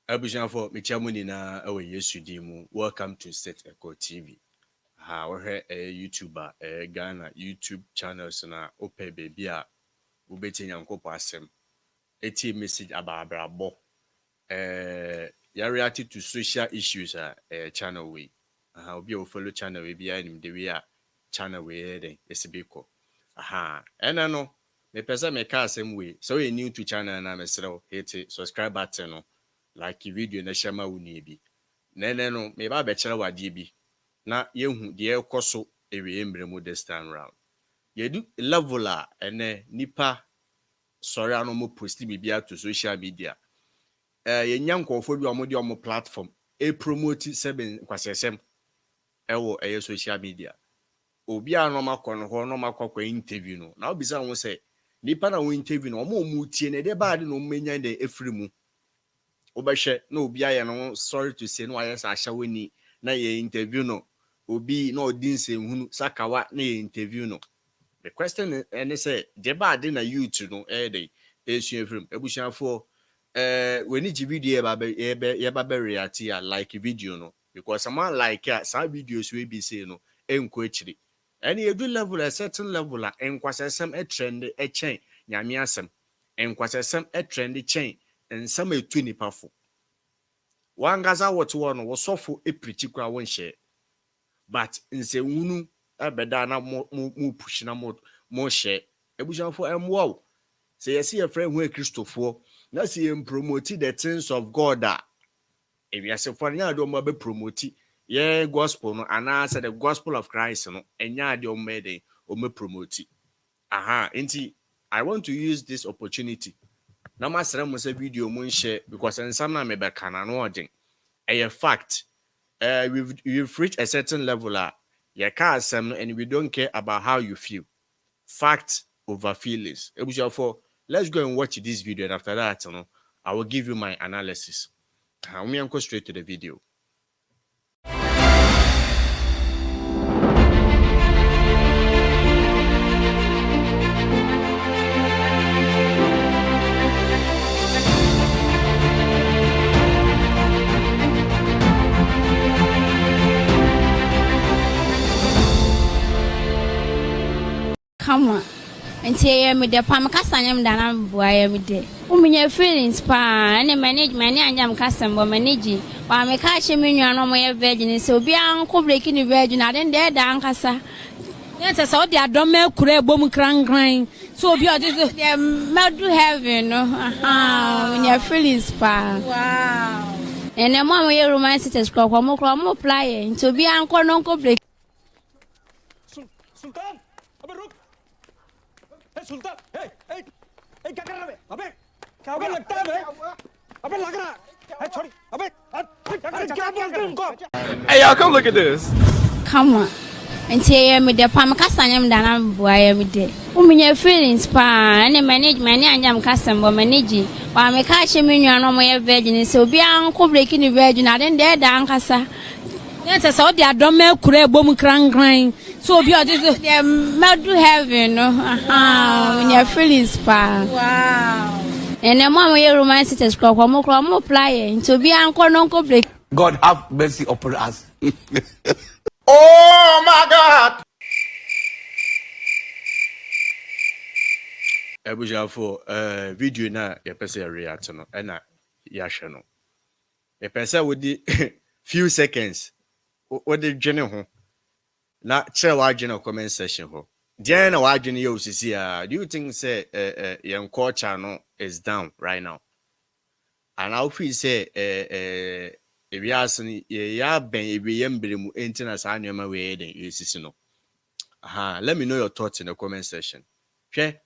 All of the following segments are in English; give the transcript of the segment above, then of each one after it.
Abushanfo michamuni na awe Yesu dimu. Welcome to SethEkow TV. We're a YouTuber, Ghana YouTube channels na ope baby a ubeti nyankopo asem. Eti message abrabo. Ya reacted to social issues channel we. Obi o follow channel we bi anim de we a channel we den esibeko. No me pesa me ka asem we. So you new to channel na mesrel hit subscribe button no. Like video na shama wuni bi nene no me ba be kire wade bi na yehu de ekoso ewe embremu this time round yedu level a ene nipa sorry ano mo post bibia to social media yenya nkofo bi omo de omo platform promote seven kwasesem ewo social media obi ano makọ no ho no makọ interview no na obisa won say nipa na won interview no omo mu tie ne de ba de no menya de efrimu obehwe na obi aye no sorry to say no ayes ahawani na ye interview no obi na odinse hunu sakawa na ye interview no the question and say jeba ade na youth no dey esu efrim ebushafo when ji video ye ba react ya like video no because someone like some videos we be say no enko akiri and you do level a certain level a enkwasesem trend chen nyame asem enkwasesem trend chen nsam etu nipa fo wangaza woto no wo sofo eprichi kwa won share but nse wunu abeda na mo push na mo share ebujanfo emwo say yes your friend who Christopher na say em promote the things of God if you say for nya do mo be promote ye gospel no ana say the gospel of Christ no enya de o made o me promote nti I want to use this opportunity na masere mo say video mo share because ensam na me be kana no odin a fact we've reached a certain level you can't asem and we don't care about how you feel. Fact over feelings. Let's go and watch this video, and after that I will give you my analysis. I'm going to go straight to the video. Come on. And say me the pam kasanyam dana boy me de. Uminya feelings pa na manage mani anyam kasam bo manage. Wa me ka hye me nua no mo virgin so obi anko break ni virgin aden de da ankasa. Yes, so the adome kure bom kran so obi o just the madu heaven no. Uminya feelings pa. Wow. And the mom we romance test ko mo apply so obi anko no ko break. Sultan, abe Sultan, hey, क्या कर रहा है? अबे लगता है बे? अबे लग रहा है? छोड़ी, अबे क्या बोलते हैं उनको? Hey y'all, come look at this. Come on. And say me the pam kasanyam dana boy me de. Uminya feelings pa na manage mani anyam kasam bo manage. Wa me ka hye me nua no mo virgin so obi anko break ni virgin aden de da ankasa. Yes, so the adome kure bom kran so obi o just the madu heaven no. Uminya feelings pa. Wow. And the mom we romance test ko mo apply so obi anko no ko break. God have mercy upon us. Oh my God! Ebujafo video na ye pese react no na ya hwe no. Ye pese with the few seconds what the journey ho. Na share wa journey comment section ho. There na wa journey yo sisi do you think say your culture no is down right now? And I feel say if you ask me, ya ben ebi yembremu entina sa anema we den esisi no. Let me know your thoughts in the comment section. Hwe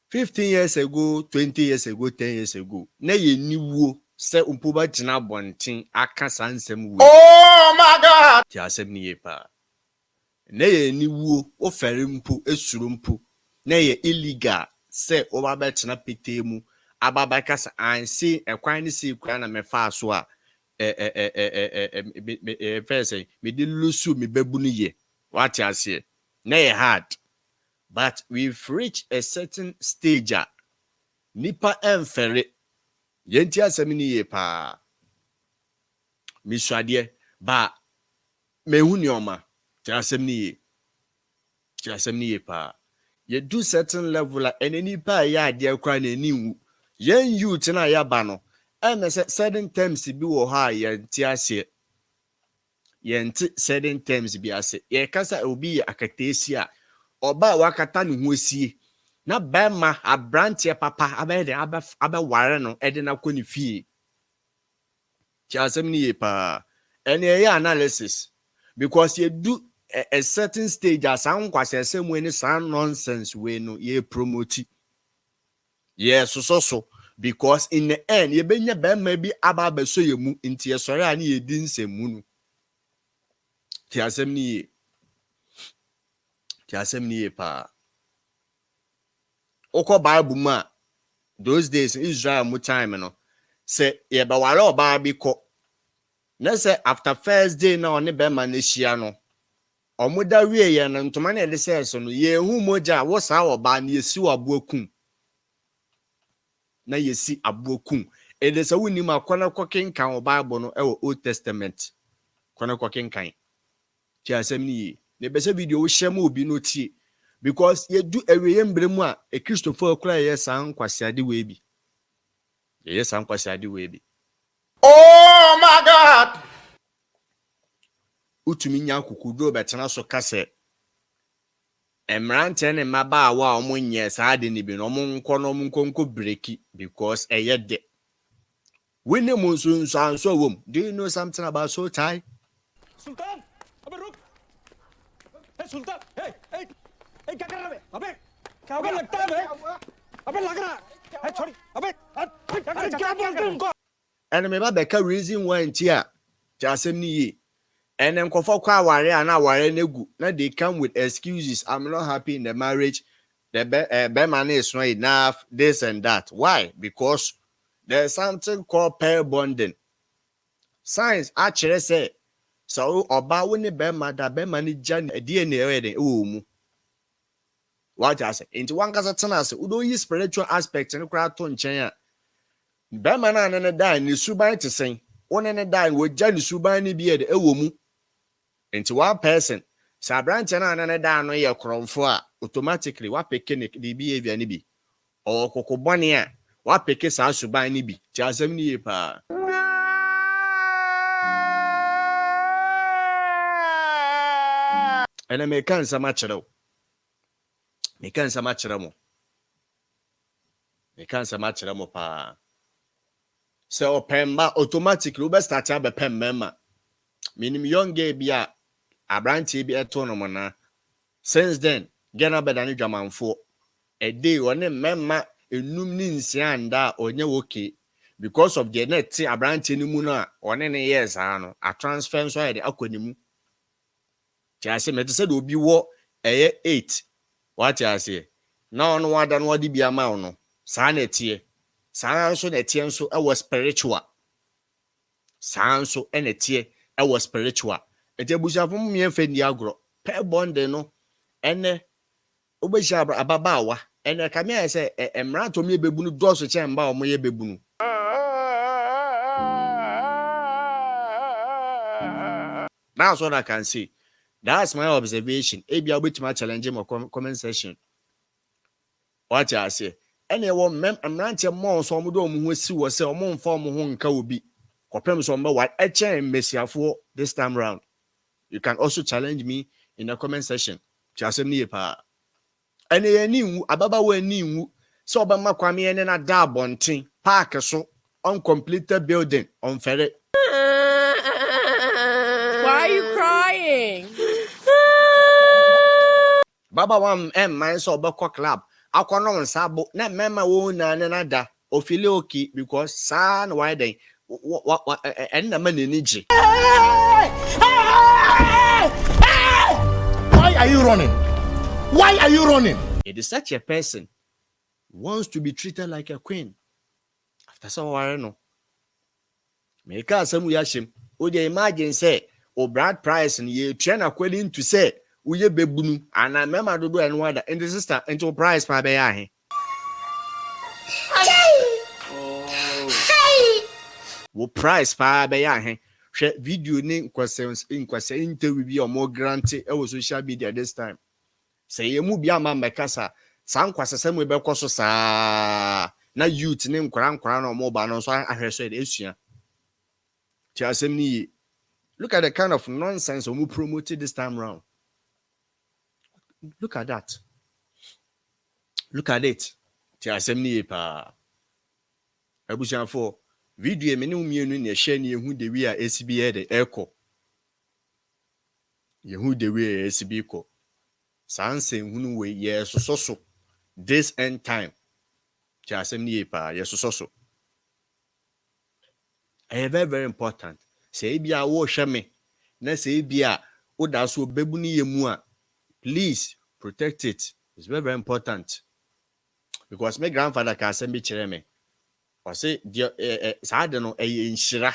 15 years ago, 20 years ago, 10 years ago, na ye niwo se umpuba jina bontin aka sansem we. Oh my God! Ti asem ni yepa. Na ye niwo o fere mpu esuru mpu. Na ye illegal se o ba betina petemu ababa kasa ansi ekwan ni si kwa na mefa so a first me di lusu me Bebunu ye. What you say? Na hard. But we've reached a certain stage. Nipa emfere Yenti asɛm ni ye pa. Miswade ba mehu nioma. Ti asɛm ni ye. Ti asɛm ni ye pa. Ye do certain level la eneni pa ya ade akra na eni wu. Yen youth na ya ba no. And certain terms bi wo ha yenti ase. Yenti certain terms bi ase. Ye kasa obi akatesi a oba wakata ne ho asie. Na bema abrante papa abede abeware no ede na kɔ ne fie. Ti asɛm ni ye pa. And ye analysis because you do a certain stage as ankwasesem we ni san nonsense we no ye promote. Yes, so because in the end ye benya bema bi aba beso ye mu nti ye sori ani ye di nsɛm no. Ti asɛm ni ye. Ti asɛm ni ye pa. Oko Bible ma those days in Israel mu time no say ye ba wale oba bi ko. Na say after first day na one be man ehia no omoda wie ye no ntoma na ede say so no ye hu moja wo sa oba na yesi waboakum na yesi aboakum ede say woni ma kwana kokenkan o Bible no e wo Old Testament kwana kokenkan ti asem ni ne be say video wo hye ma obi no tie because ye do ewe mbremu a e Christopher kura ye san kwasiade we bi ye san kwasiade we bi. Oh my God! Utumi nya kukudo betena so kase emrante ne maba wa omunye saade ni bi no monko no monko breki because eyede wene monso anso wom. Do you know something about soul tie? Sultan, अबे रुक. Hey Sultan, hey, क्या कर रहा है? अबे लगता है बे? अबे लग रहा है. Hey छोड़ी. अबे क्या बोलते हैं उनको? And me ba beka reason why ntia jasem ni ye. And then kofo kwa ware ana ware negu na they come with excuses. I'm not happy in the marriage. The be man is not enough, this and that. Why? Because there's something called pair bonding. Science actually say so oba woni be mada be man jan DNA we den mu. What I say? Into one kasa tena se udo yi spiritual aspect no kra to nchen a be man na ne die ni suban te sen. One ne die wo ja ni suban ni bi e de mu. Into one person sa branch na ne da no ye kromfo a automatically wa peke ne di behavior ni bi o kokobone a wa peke sa suban ni bi ti asem ni ye pa. Ene me kan sama kyerɛw me kan sama kyerɛ mo pa so opemba automatically we start ab pemma minim young girl bi a abrantie bi eto no mona since then gena bedane dwamanfo a day one memma enum ni nsia nda onye woke because of the net abrantie ni mu no a one ne years no a transfer so de akonimu ti ase me to say do obi wo 8 what you say now no wada no wadi bia ma no saa na tie saa nso na tie nso e was spiritual saa nso e na tie e was spiritual ejebushafo mmie mfe ndi agro pe bonde no ene obehia ababawa ene ka me say emrato me bebunu doso chemba omo ye bebunu. That's what I can say. That's my observation. Ebi obetima challenge my comment section. What I say? Any one emrante mo so omo do omo ho si wo se omo mfa omo ho nka obi. Kopem so mba what mesiafo this time round. You can also challenge me in the comment section. Chasem ni pa. Ene ye ni wu ababa wa ni wu so obama kwame ene na da bonten park so uncompleted building on fere. Why are you crying? Baba wam man so obako club akono nsabo na mema wo na ne da ofile oki because san why then and na man ni ji. Why are you running? Why are you running? It is such a person wants to be treated like a queen. After so why no. Make us some yashim. O dey imagine say o brand price and ye train according to say uye bebunu and I remember do and wonder and the sister into price pa be ya he. wo price pa be ya he hwe video ni kwase interview bi o mo grante e wo social media this time say ye mu bi ama mekasa san kwasese mu be koso saa na youth ni nkora na mo ba no so ahweso de esua ti asem ni look at the kind of nonsense we promoted this time round. Look at that. Look at it. Ti asem ni pa. Abusian for video me ni umienu na share ni ehu de wi a SB de eko. Yehu de wi SB ko. Sanse hunu we yesoso this end time. Ti asem ni pa yesoso. Very very important. Say bia wo hwe me na say bia wo da so Bebunu yemu a please protect it. It's very very important because my grandfather can send me chere me o say sa de no nhira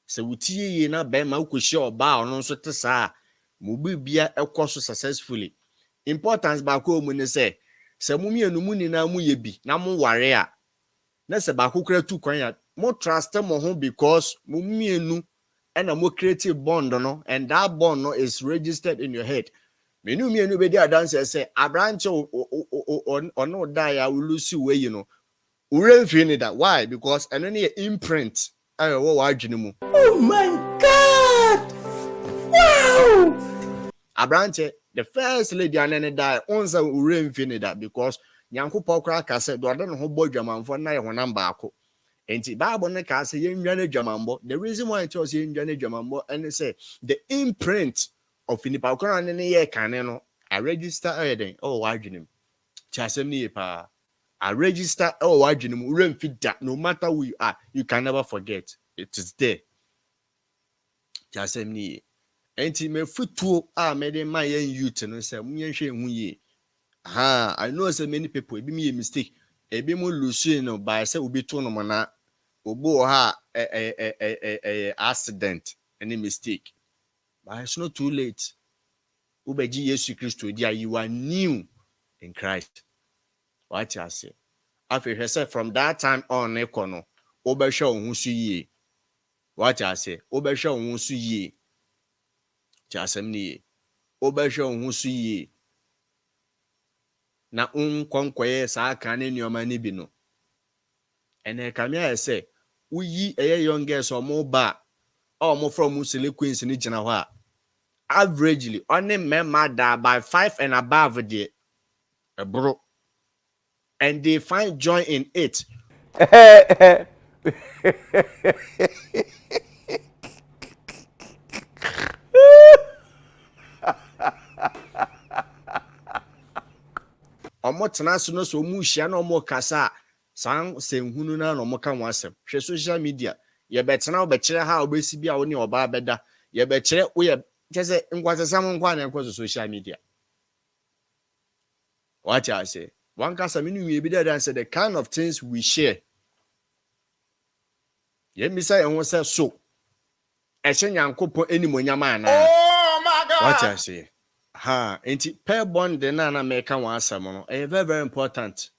se wutie ye na be ma ukohie oba ono so te sa mo bibia ekoso successfully. Importance ba ko mu ne se mumienu mu ni na mu ye bi na mo ware a na se ba ko kra tu kwan ya mo trust mo ho because mumienu and a more creative bond no and that bond no is registered in your head. Menu mienu be there dance say abranche or no die will lose you way you know. Ure feel that why because and any imprint I wo wajinu. Oh my God! Wow! Abranche the first lady and any die onza ure feel that because Nyankopon kra ka say do ade no ho bodwamanfo na ye honam baako. Enti Bible ne ka say yenwane dwamambo. The reason why it tells yenwane dwamambo and say the imprint of nipa okra ne ye kane no I register everything oh wadwenem chasem ne pa I register oh wadwenem uremfi da no matter who you are you can never forget it is there chasem ne enti me futuo a me de man yen youth no say munyenhwe hu ye I know so many people ebi me mistake ebi mo lose no by say obi to no na obo ha accident any mistake. But it's not too late. Ubeji Yesu Christo dia you are new in Christ. What I say. After he said from that time on ekono obehwe ohun su yie. What I say. Obehwe ohun su yie. Chasem ni obehwe ohun su yie. Na konkwaye saa kan ne nyoma ni bi no. Ene kamia say uyi eye young girls omo ba omo from Muslim queens ni gina ho a averagely only men da by 5 and above the bro and they find joy in it. Omo tena so no so mu hia na omo kasa san senhunu na no moka wasem hwe social media ye betena obekire ha obesi bia wo ne oba beda ye bekire wo ye kese nkwasesam nkwa na nkwa social media. What I say one kasa minu we be there and say the kind of things we share ye mi say enwo say so ehye Nyankopon enimonyama ana. Oh my God! What I say enti pair bond na meka wasem no very very important.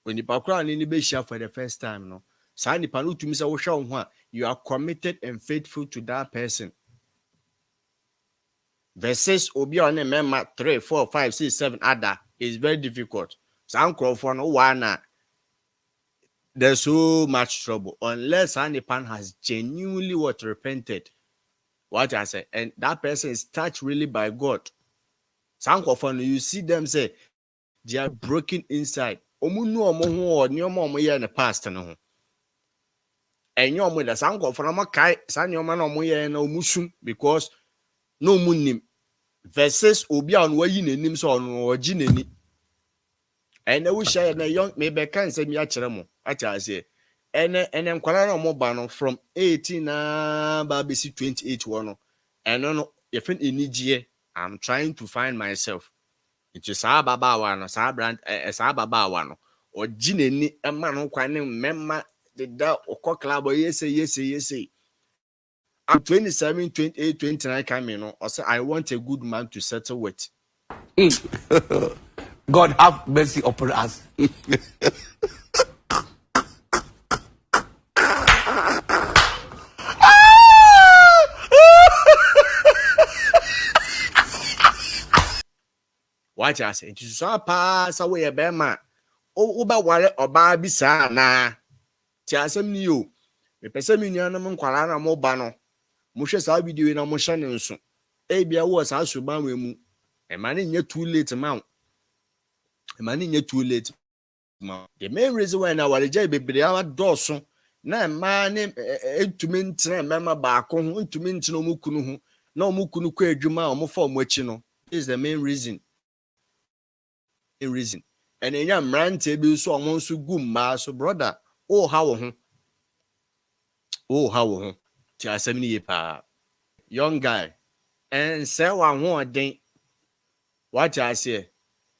When you pakra ni be share for the first time no sa nipa no tumi say wo hwe wo ho a you are committed and faithful to that person versus obi on member 3 4 5 6 7 other is very difficult. Some crowd no one there's so much trouble unless nipa has genuinely repented. What I say and that person is touched really by God. Some crowd you see them say they are broken inside. Omunu omo ho onyoma omo ye ne past no ho enyo omo da sanko for no kai sanyoma na omo ye na omusum because no munim versus obi an wayi nanim so ono ogi nani ene wo share na young me be kan se mi a kire mo acha say ene nkwara na omo ba no from 18 na ba be 28 wo no eno no ye fin enigye I'm trying to find myself. It is sa baba wa no sa brand sa baba wa no ogineni ema no kwane memma the da okọ club yes. I'm 27 28 29 coming no I say I want a good man to settle with. God have mercy upon us. Watch us. It is so pass away a bema. O ba wale oba bisa na. Ti asem ni yo. Me pese mi nuanom nkwara na mo ba no. Mo hwe sa video na mo hye ne nso. E bia wo sa suban we mu. E ma ne nye too late ma. E ma ne nye too late ma. The main reason why na wale jai bebre awa doso na ma ne entumi ntre mema ba ko ho entumi ntre no mukunu ho na omukunu ko adwuma omofa omachi no. This is the main reason. Reason. And enya mrante bi so omon so gu ma so brother. Oh how ho. Oh how ho. Ti asem ni ye pa. Young guy. And say one ho den. What I say?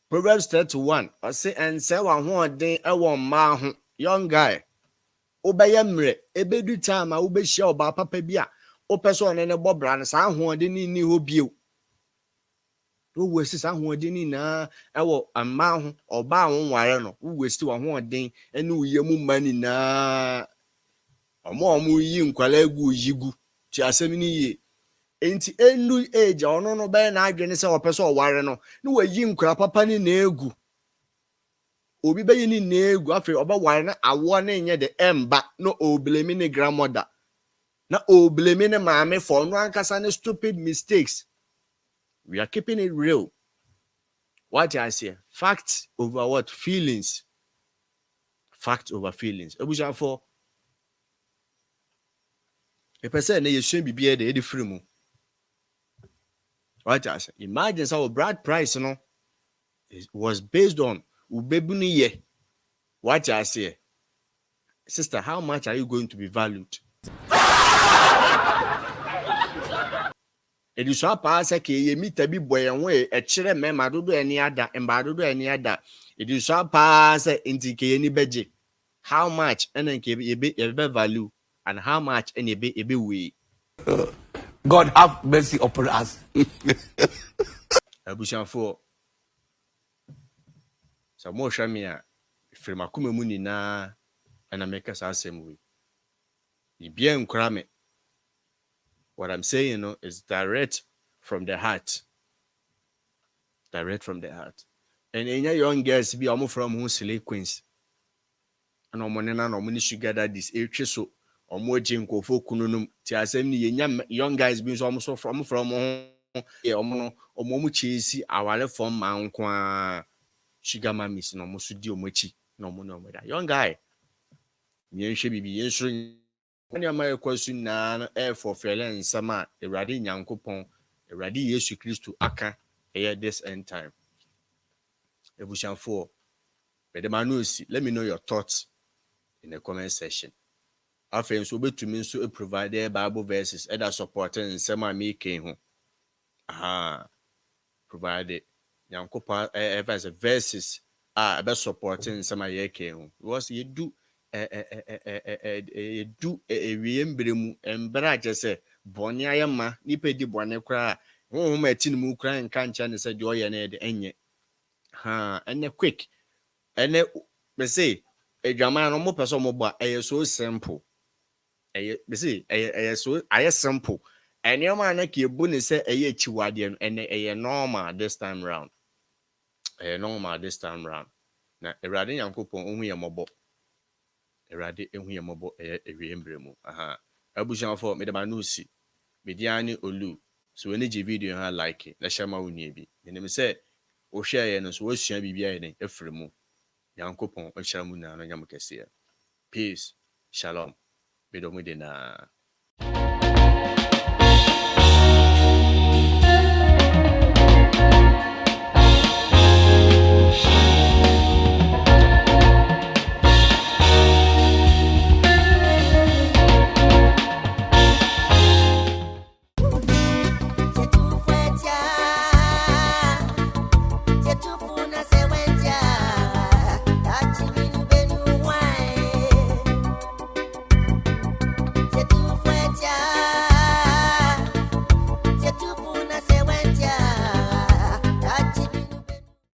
Proverbs 31. I say and say one ho den e won ma ho. Young guy. Obeye mre ebedu time a obehia oba papa bi a opeso ne bobra ne sa ho den ni ho bio. Do wesi sa ho den ni na e wo amma ho oba ho nware no. Wo wesi wa ho den ene uyemu mani na. Omo yi nkwala egu yigu. Ti asem ni ye. Enti enu age ono no be na adwene se opeso oware no. Ne wayi nkwala papa ni na egu. Obi be ni na egu afi oba ware na awo na enye de emba no oblemi ne grandmother. Na oblemi ne maame for no ankasa ne stupid mistakes. We are keeping it real. What I say? Facts over what? Feelings. Fact over feelings. Ebusha for a person na yesu bibia de edi free mu. What I say? Imagine how Brad Price no was based on Bebunu ye. What I say? Sister, how much are you going to be valued? It is so pass ke ye meet bi boy enwe e kire me madodo eni ada embadodo eni ada. It is so pass into ke ni beje. How much and ke ye be value and how much and ye be we. God have mercy upon us. Abushanfo. So mo hwa me a firma kuma mu ni na and make us asem we. Ibia nkura me. What I'm saying, you know, is direct from the heart. Direct from the heart. And in your young girls be almost from who slay queens. And on monena no money sugar that this so or more jinko for kununum. Tia same young guys being almost from yeah, or momu chase our from my sugar mammies no musudio mochi no mono. Young guy. Yen should be answering. When you my question na air for felen sama erade nyankopon erade Yesu Kristo aka this end time. Ebushanfo bedemanusi, let me know your thoughts in the comment section. After so betumi so provide Bible verses that supporting sama making ho. Provide nyankopon verses be supporting sama yake ho. Because you do do remember mu embra jese boni ayama nipa di boni kra ho ma tin mu kra nka ncha ne se de oye na de enye ene quick ene be say edwama no mo person mo ba so simple be say so simple ene ma na ke bu ne se chiwade no ene normal this time round normal this time round na erade yankopon ohu ye mobo erade ehu ye mobo ewiembre mu abushanfo me de manusi mediani olu so when the video ha like na shama woni bi menim say o share ye no so wasua bibia ye den efre mu yankopon o share mu na no nyam kese peace shalom bedomu de na